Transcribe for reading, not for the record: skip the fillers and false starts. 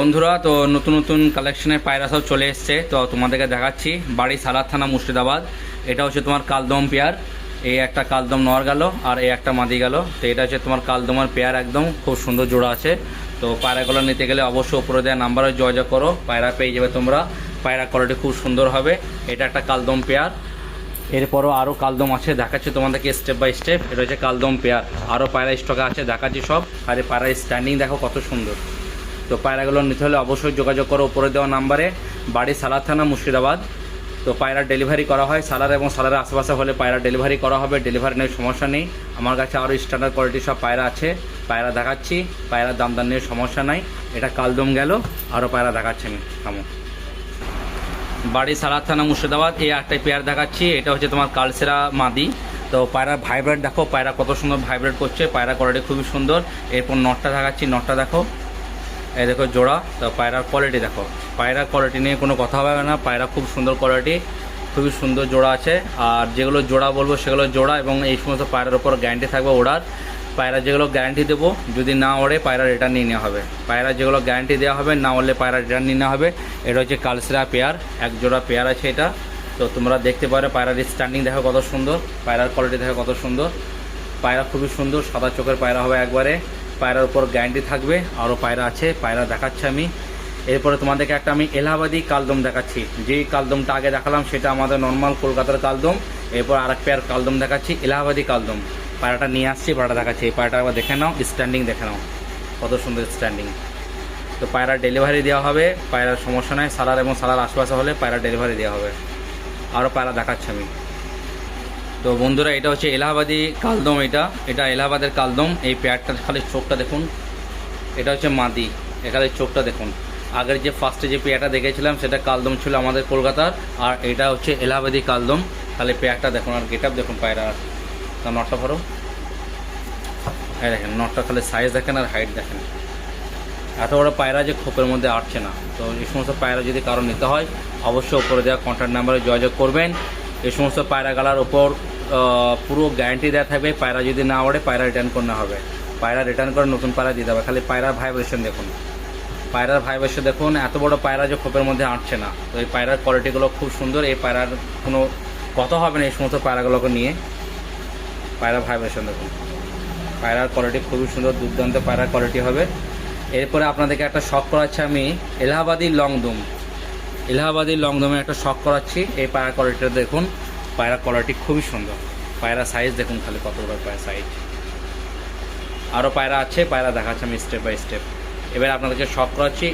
বন্ধুরা, তো নতুন নতুন কালেকশনের পায়রা সব চলে এসছে। তো তোমাদেরকে দেখাচ্ছি বাড়ি সালার থানা মুর্শিদাবাদ। এটা হচ্ছে তোমার কালদম পেয়ার। এই একটা কালদম নর গেল আর এই একটা মাদি গেল। তো এটা হচ্ছে তোমার কালদমের পেয়ার, একদম খুব সুন্দর জোড়া আছে। তো পায়রাগুলো নিতে গেলে অবশ্যই উপরে দেওয়া নাম্বারে যোগাযোগ করো, পায়রা পেয়ে যাবে তোমরা। পায়রা কোয়ালিটি খুব সুন্দর হবে। এটা একটা কালদম পেয়ার। এরপরও আরও কালদম আছে, দেখাচ্ছি তোমাদেরকে স্টেপ বাই স্টেপ। এটা হচ্ছে কালদম পেয়ার, আরও পায়রা স্টকে আছে, দেখাচ্ছি সব। আর এই পায়রা স্ট্যান্ডিং দেখো কত সুন্দর। তো পায়রাগুলো নিতে হলে অবশ্যই যোগাযোগ করো উপরে দেওয়া নাম্বারে, বাড়ি সালার থানা মুর্শিদাবাদ। তো পায়রা ডেলিভারি করা হয় সালার এবং সালারের আশেপাশে হলে পায়রা ডেলিভারি করা হবে, ডেলিভারি নিয়ে সমস্যা নেই। আমার কাছে আরও স্ট্যান্ডার্ড কোয়ালিটির সব পায়রা আছে, পায়রা দেখাচ্ছি। পায়রার দাম নিয়ে সমস্যা নাই। এটা কালদম গেল, আরও পায়রা দেখাচ্ছি আমি। থামো। বাড়ি সালার থানা মুর্শিদাবাদ। এই একটা পেয়ার দেখাচ্ছি। এটা হচ্ছে তোমার কালসেরা মাদি। তো পায়রার ভাইব্রেট দেখো, পায়রা কত সুন্দর ভাইব্রেট করছে, পায়রা কোয়ালিটি খুবই সুন্দর। এরপর নটটা দেখাচ্ছি, নটটা দেখো, এই দেখো জোড়া। তো পায়রার কোয়ালিটি দেখো, পায়রার কোয়ালিটি নিয়ে কোনো কথা হবে না, পায়রা খুব সুন্দর কোয়ালিটি, খুবই সুন্দর জোড়া আছে। আর যেগুলো জোড়া বলবো সেগুলো জোড়া, এবং এই সমস্ত পায়রার উপর গ্যারান্টি থাকবে ওড়ার। পায়রা যেগুলো গ্যারান্টি দেবো, যদি না ওড়ে পায়রা রিটার্ন নিয়ে নেওয়া হবে। পায়রা যেগুলো গ্যারান্টি দেওয়া হবে, না ওড়লে পায়রা রিটার্ন নিয়ে নেওয়া হবে। এটা হচ্ছে কালসেরা পেয়ার, এক জোড়া পেয়ার আছে এটা। তো তোমরা দেখতে পারো পায়রার স্ট্যান্ডিং দেখো কত সুন্দর, পায়রার কোয়ালিটি দেখো কত সুন্দর। পায়রা খুবই সুন্দর, সাদা চোখের পায়রা হবে একবারে। পায়রার উপর গ্যারান্টি থাকবে। আরও পায়রা আছে, পায়রা দেখাচ্ছি আমি। এরপরে তোমাদেরকে একটা আমি এলাহাবাদি কালদম দেখাচ্ছি। যেই কালদমটা আগে দেখালাম সেটা আমাদের নর্মাল কলকাতার কালদম। এরপর আরেক পেয়ার কালদম দেখাচ্ছি, এলাহাবাদি কালদম। পায়রাটা নিয়ে আসছি, পায়রাটা দেখাচ্ছি। এই পায়রাটা একবার দেখে নাও, স্ট্যান্ডিং দেখে নাও কত সুন্দর স্ট্যান্ডিং। তো পায়রা ডেলিভারি দেওয়া হবে, পায়রার সমস্যা নয়। সালার এবং সালার আশপাশে হলে পায়রা ডেলিভারি দেওয়া হবে। আরও পায়রা দেখাচ্ছি আমি। তো বন্ধুরা, এটা হচ্ছে এলাহাবাদি কালদম। এটা এলাহাবাদের কালদম। এই পেয়ারটার খালি চোখটা দেখুন, এটা হচ্ছে মাদি। এখানে চোখটা দেখুন। আগের যে ফার্স্টে যে পেয়ারটা দেখেছিলাম সেটা কালদম ছিল আমাদের কলকাতার, আর এটা হচ্ছে এলাহাবাদি কালদম। খালি পেয়ারটা দেখুন আর গেট আপ দেখুন পায়রার। তার নটটা ভরো, এই দেখেন নটটা, খালি সাইজ দেখেন আর হাইট দেখেন। এত বড় পায়রা যে খোপের মধ্যে আটছে না। তো এই সমস্ত পায়রা যদি কারো নিতে হয় অবশ্যই উপরে দেওয়া কন্ট্যাক্ট নাম্বারে যোগাযোগ করবেন। এই সমস্ত পায়রা গালার উপর পুরো গ্যারান্টি দেওয়া থাকবে। পায়রা যদি না ওড়ে পায়রা রিটার্ন করতে হবে, পায়রা রিটার্ন করে নতুন পায়রা দিতে হবে। খালি পায়রার ভাইব্রেশন দেখুন, পায়রার ভাইব্রেশন দেখুন। এত বড় পায়রা যে খোপের মধ্যে আটছে না। তো এই পায়রার কোয়ালিটিগুলো খুব সুন্দর। এই পায়রার কোনো কথা হবে না এই সমস্ত পায়রাগুলোকে নিয়ে। পায়রার ভাইব্রেশন দেখুন, পায়রার কোয়ালিটি খুবই সুন্দর, দুর্দান্ত পায়রার কোয়ালিটি হবে। এরপরে আপনাদেরকে একটা শখ করাচ্ছি আমি, এলাহাবাদি লংদম। এলাহাবাদি লংদমে একটা শখ করাচ্ছি। এই পায়রা কোয়ালিটিটা দেখুন, পায়রা কোয়ালিটি খুবই সুন্দর। পায়রা সাইজ দেখুন খালি কত বড় পায়রা সাইজ। আরও পায়রা আছে, পায়রা দেখাচ্ছি আমি স্টেপ বাই স্টেপ। এবার আপনাদেরকে শখ করাচ্ছি।